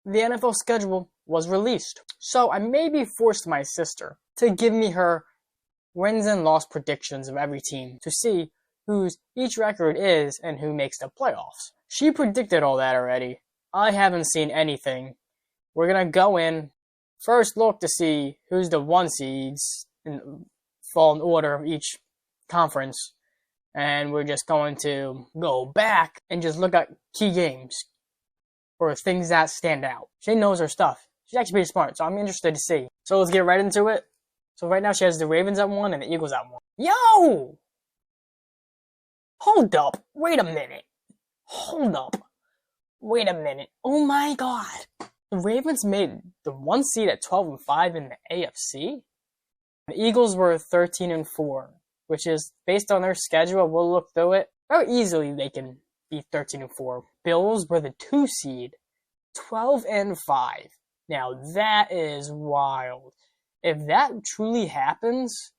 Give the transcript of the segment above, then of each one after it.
the NFL schedule was released. So I maybe forced my sister to give me her wins and loss predictions of every team to see whose each record is and who makes the playoffs. She predicted all that already. I haven't seen anything. We're going to go in, first look to see who's the one seeds and fall in order of each conference. And we're just going to go back and just look at key games or things that stand out. She knows her stuff. She's actually pretty smart, so I'm interested to see. So let's get right into it. So right now she has the Ravens at 1 and the Eagles at 1. Yo! Hold up. Wait a minute. Hold up. Wait a minute. Oh my god. The Ravens made the 1 seed at 12-5 in the AFC? The Eagles were 13-4, which is, based on their schedule, we'll look through it. Very easily they can be 13-4. Bills were the 2 seed, 12-5. Now that is wild. If that truly happens,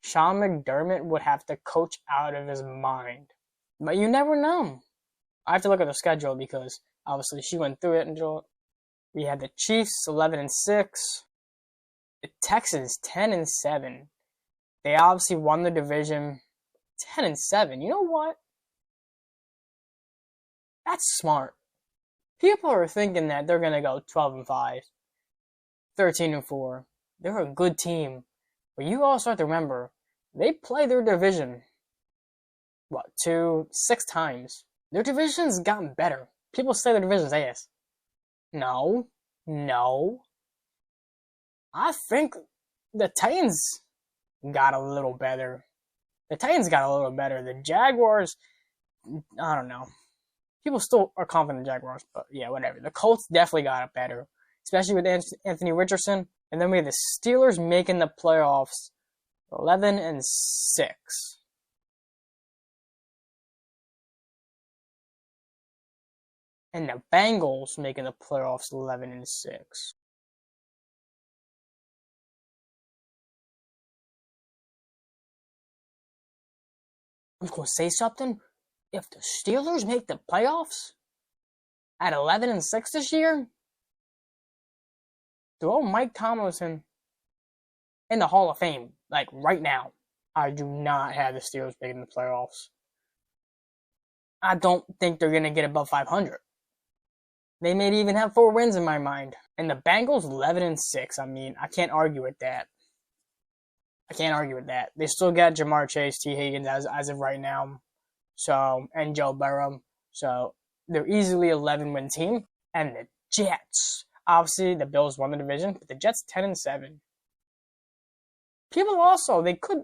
Sean McDermott would have to coach out of his mind. But you never know. I have to look at the schedule because obviously she went through it. We had the Chiefs 11-6, the Texans 10-7. They obviously won the division 10-7. You know what? That's smart. People are thinking that they're gonna go 12-5, 13-4. They're a good team, but you also have to remember they play their division 6 times. Their division's gotten better. People say their division's ass. No. I think the Titans got a little better. The Jaguars, I don't know. People still are confident in the Jaguars, but yeah, whatever. The Colts definitely got it better, especially with Anthony Richardson. And then we have the Steelers making the playoffs 11-6. And the Bengals making the playoffs 11-6. I'm going to say something. If the Steelers make the playoffs at 11-6 this year, throw Mike Tomlinson in the Hall of Fame, like right now. I do not have the Steelers making the playoffs. I don't think they're going to get above 500. They may even have 4 wins in my mind. And the Bengals 11-6. I mean, I can't argue with that. They still got Jamar Chase, T. Higgins as of right now. So, and Joe Burrow. So, they're easily 11-win team. And the Jets. Obviously, the Bills won the division, but the Jets 10-7. People also, they could.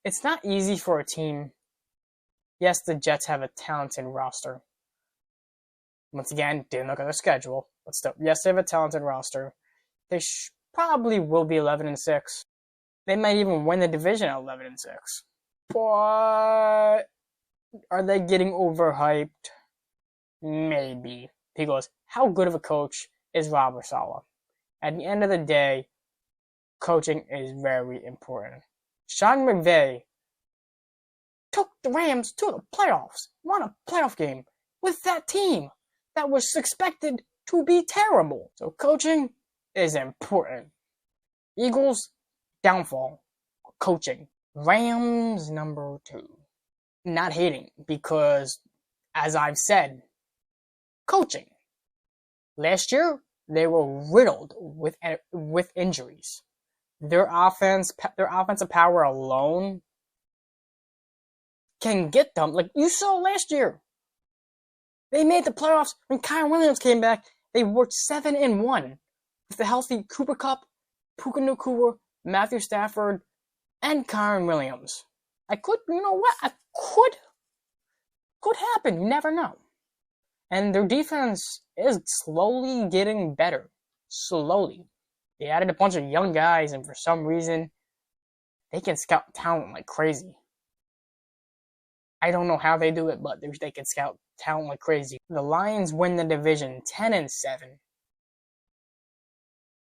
It's not easy for a team. Yes, the Jets have a talented roster. Once again, didn't look at their schedule. But still, yes, they have a talented roster. They probably will be 11-6. They might even win the division at 11-6. But are they getting overhyped? Maybe. Because how good of a coach is Robert Saleh? At the end of the day, coaching is very important. Sean McVay took the Rams to the playoffs, won a playoff game with that team that was expected to be terrible. So coaching is important. Eagles, downfall, coaching. Rams, number 2. Not hating, because, as I've said, coaching. Last year, they were riddled with injuries. Their offensive power alone can get them. Like you saw last year, they made the playoffs when Kyren Williams came back. They worked 7-1 with the healthy Cooper Kupp, Puka Nacua, Matthew Stafford, and Kyren Williams. Could happen. You never know. And their defense is slowly getting better. Slowly. They added a bunch of young guys, and for some reason, they can scout talent like crazy. I don't know how they do it, but they can scout talent like crazy. The Lions win the division 10-7.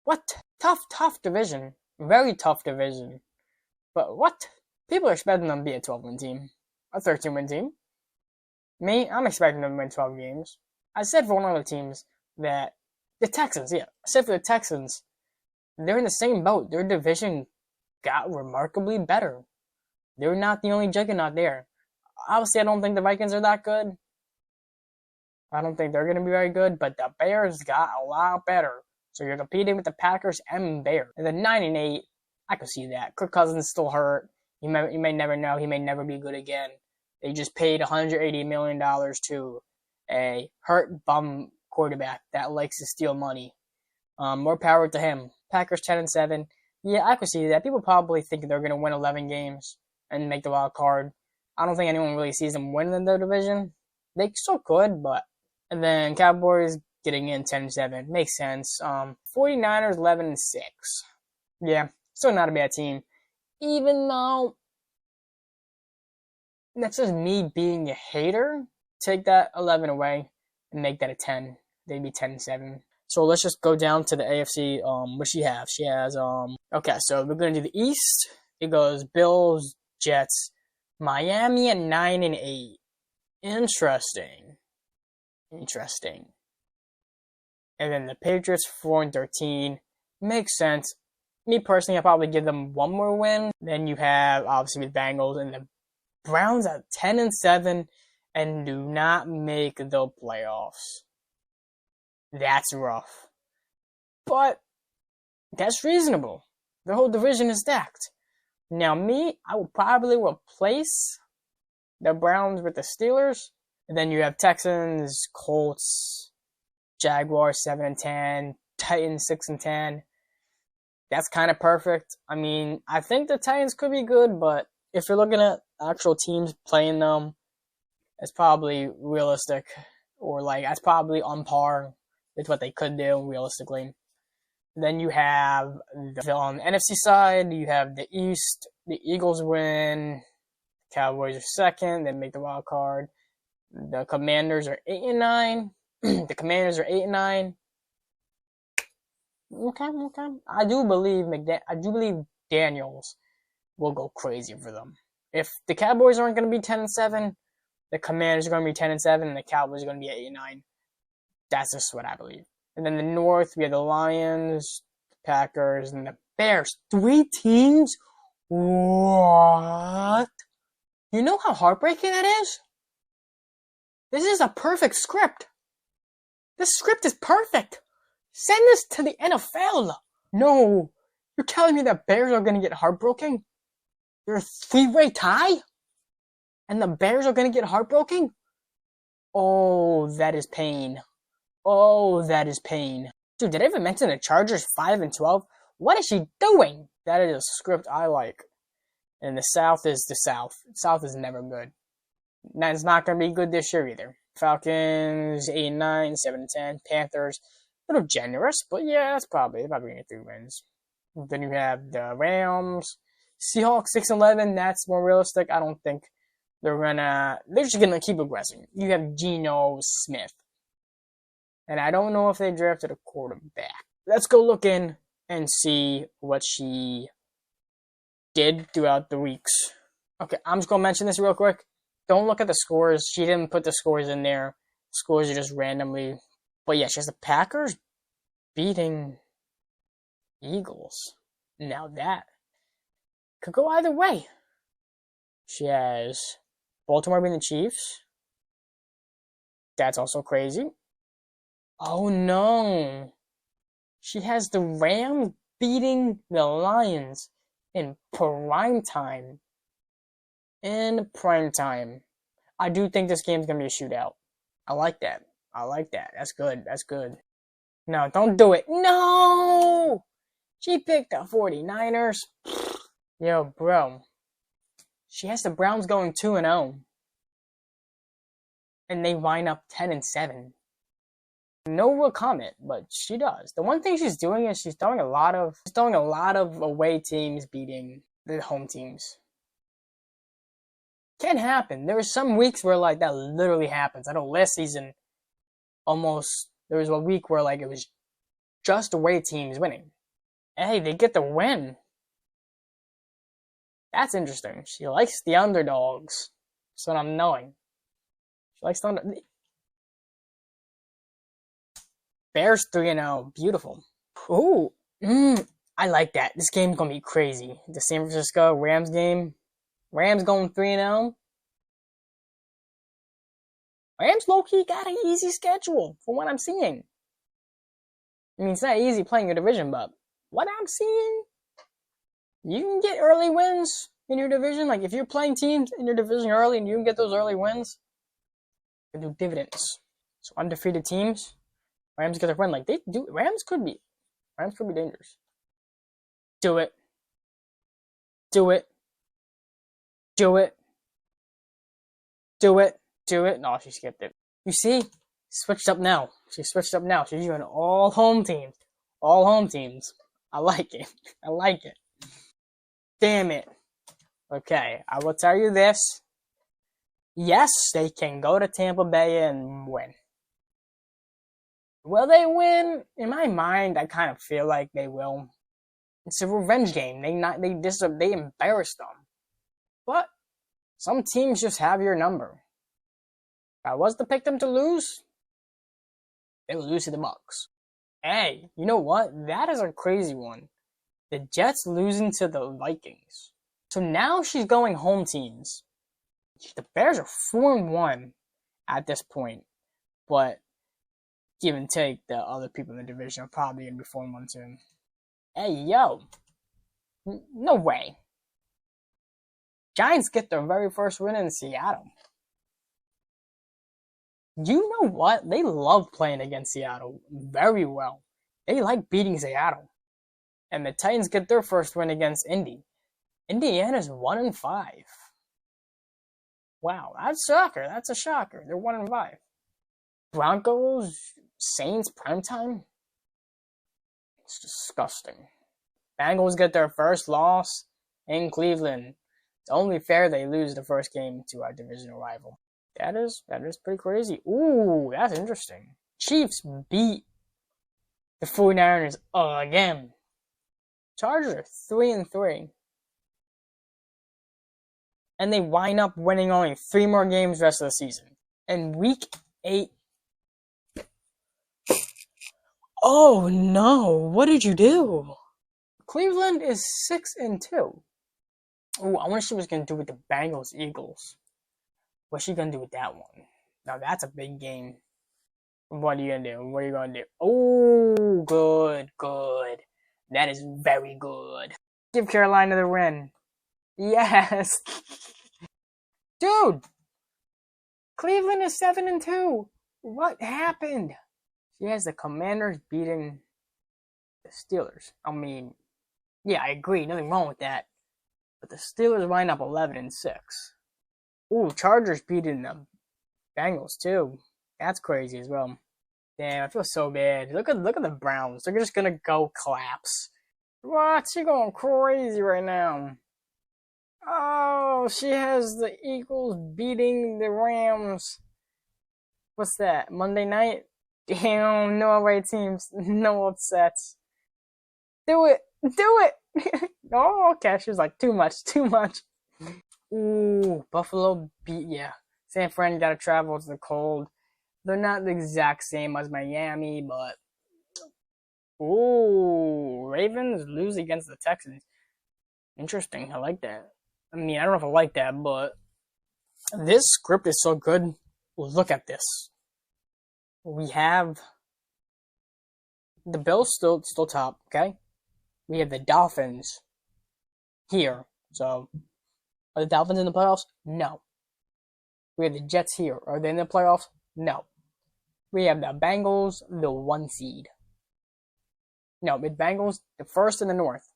What? Tough division. Very tough division. But what? People are expecting them to be a 12-win team. A 13-win team. Me, I'm expecting them to win 12 games. I said for one of the teams, that the Texans, yeah, except for the Texans, they're in the same boat. Their division got remarkably better. They're not the only juggernaut there. Obviously, I don't think the Vikings are that good. I don't think they're going to be very good, but the Bears got a lot better. So you're competing with the Packers and Bears. And then 9-8, I could see that. Kirk Cousins still hurt. You may never know. He may never be good again. They just paid $180 million to a hurt bum quarterback that likes to steal money. More power to him. Packers 10-7. Yeah, I could see that. People probably think they're going to win 11 games and make the wild card. I don't think anyone really sees them winning the division. They still could, but... And then Cowboys getting in 10-7. Makes sense. 49ers 11-6. Yeah, still not a bad team. Even though that's just me being a hater. Take that 11 away and make that a 10. They'd be 10-7. So let's just go down to the AFC. What she have? She has okay, so we're gonna do the East. It goes Bills, Jets, Miami at 9-8. Interesting. And then the Patriots 4-13. Makes sense. Me personally, I'll probably give them one more win. Then you have obviously the Bengals and the Browns at 10-7 and do not make the playoffs. That's rough. But that's reasonable. The whole division is stacked. Now me, I will probably replace the Browns with the Steelers. And then you have Texans, Colts, Jaguars 7-10, Titans 6-10. That's kind of perfect. I mean, I think the Titans could be good, but if you're looking at actual teams playing them, it's probably realistic. Or like, that's probably on par with what they could do realistically. Then you have on the NFC side, you have the East. The Eagles win. Cowboys are second. They make the wild card. The Commanders are 8-9. The Commanders are 8-9. Okay. I do believe Daniels will go crazy for them. If the Cowboys aren't going to be 10-7, the Commanders are going to be 10-7, and the Cowboys are going to be 8-9. That's just what I believe. And then the North, we have the Lions, Packers, and the Bears. 3 teams? What? You know how heartbreaking that is? This is a perfect script. This script is perfect. Send this to the NFL. No, you're telling me that Bears are going to get heartbroken? You're a 3-way tie? And the Bears are going to get heartbroken? Oh, that is pain. Oh, that is pain. Dude, did I even mention the Chargers 5-12? What is she doing? That is a script I like. And the South is the South. South is never good. That's not going to be good this year either. Falcons 8-9, 7-10. Panthers, a little generous, but yeah, they're probably going to get 3 wins. Then you have the Rams, Seahawks 6-11. That's more realistic. I don't think they're just going to keep aggressing. You have Geno Smith. And I don't know if they drafted a quarterback. Let's go look in and see what she did throughout the weeks. Okay, I'm just going to mention this real quick. Don't look at the scores. She didn't put the scores in there. Scores are just randomly. But yeah, she has the Packers beating Eagles. Now that could go either way. She has Baltimore beating the Chiefs. That's also crazy. Oh no. She has the Rams beating the Lions in prime time. I do think this game's going to be a shootout. I like that. That's good. No, don't do it. No! She picked the 49ers. Yo, bro. She has the Browns going 2-0. And they wind up 10-7. No real comment, but she does. The one thing she's doing is she's throwing a lot of away teams beating the home teams. Can happen. There were some weeks where like that literally happens. I know last season there was a week where like it was just away teams winning. Hey, they get the win. That's interesting. She likes the underdogs. That's what I'm knowing. She likes the Bears 3-0. Beautiful. Ooh. I like that. This game's gonna be crazy. The San Francisco Rams game. Rams going 3-0. Rams low-key got an easy schedule from what I'm seeing. I mean, it's not easy playing your division, but what I'm seeing, you can get early wins in your division. Like, if you're playing teams in your division early and you can get those early wins, you can do dividends. So, undefeated teams, Rams get a win. Like, they do. Rams could be dangerous. Do it. Do it. Do it. Do it. Do it. No, she skipped it. You see? Switched up now. She switched up now. She's doing all home teams. All home teams. I like it. I like it. Damn it. Okay, I will tell you this. Yes, they can go to Tampa Bay and win. Will they win? In my mind, I kind of feel like they will. It's a revenge game. They embarrassed them. But some teams just have your number. If I was to pick them to lose, they would lose to the Bucs. Hey, you know what? That is a crazy one. The Jets losing to the Vikings. So now she's going home teams. The Bears are 4-1 at this point. But give and take, the other people in the division are probably going to be 4-1 too. Hey, yo. No way. Giants get their very first win in Seattle. You know what? They love playing against Seattle very well. They like beating Seattle. And the Titans get their first win against Indy. Indiana's 1-5. Wow, that's a shocker. That's a shocker. They're 1-5. Broncos, Saints, primetime? It's disgusting. Bengals get their first loss in Cleveland. It's only fair they lose the first game to our divisional rival. That is pretty crazy. Ooh, that's interesting. Chiefs beat the 49ers again. Chargers are 3-3. And they wind up winning only 3 more games the rest of the season. And week 8. Oh no, what did you do? Cleveland is 6-2. Ooh, I wonder what she was going to do with the Bengals Eagles. What's she going to do with that one? Now that's a big game. What are you going to do? What are you going to do? Oh, good. That is very good. Give Carolina the win. Yes. Dude. Cleveland is 7-2. What happened? She has the Commanders beating the Steelers. I mean, yeah, I agree. Nothing wrong with that. But the Steelers wind up 11-6. Ooh, Chargers beating the Bengals too. That's crazy as well. Damn, I feel so bad. Look at the Browns. They're just gonna go collapse. What? She's going crazy right now. Oh, she has the Eagles beating the Rams. What's that? Monday night? Damn, no away teams, no upsets. Do it. Oh, okay. She was like, too much. Ooh, Buffalo beat, yeah. San Fran gotta travel to the cold. They're not the exact same as Miami, but ooh, Ravens lose against the Texans. Interesting. I like that. I mean, I don't know if I like that, but this script is so good. Look at this. We have the Bills still top, okay? We have the Dolphins here. So, are the Dolphins in the playoffs? No. We have the Jets here. Are they in the playoffs? No. We have the Bengals, the 1 seed. No, the Bengals, the 1st in the North.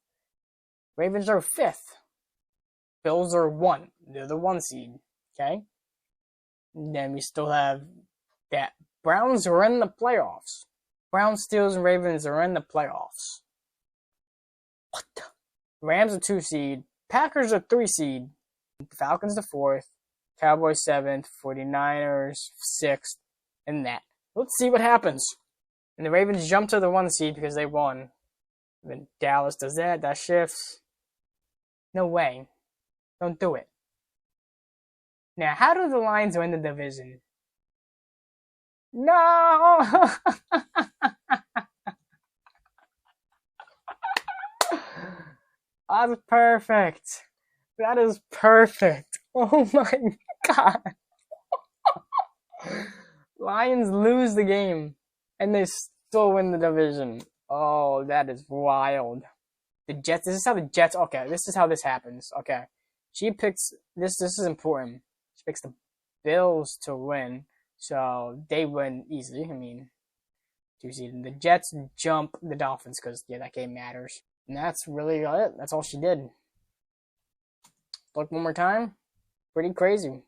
Ravens are 5th. Bills are 1. They're the 1 seed. Okay? And then we still have that. Browns are in the playoffs. Browns, Steelers, and Ravens are in the playoffs. What the? Rams are 2 seed. Packers are 3 seed. Falcons the 4th. Cowboys 7th. 49ers 6th. And that. Let's see what happens. And the Ravens jump to the 1 seed because they won. And then Dallas does that. That shifts. No way. Don't do it. Now, how do the Lions win the division? No! That's perfect. That is perfect. Oh my god. Lions lose the game and they still win the division. Oh, that is wild. The Jets, this is how the Jets, okay, this is how this happens. Okay. She picks, this is important. She picks the Bills to win. So they win easily. I mean, do you see the Jets jump the Dolphins because, yeah, that game matters. And that's really it. That's all she did. Look one more time. Pretty crazy.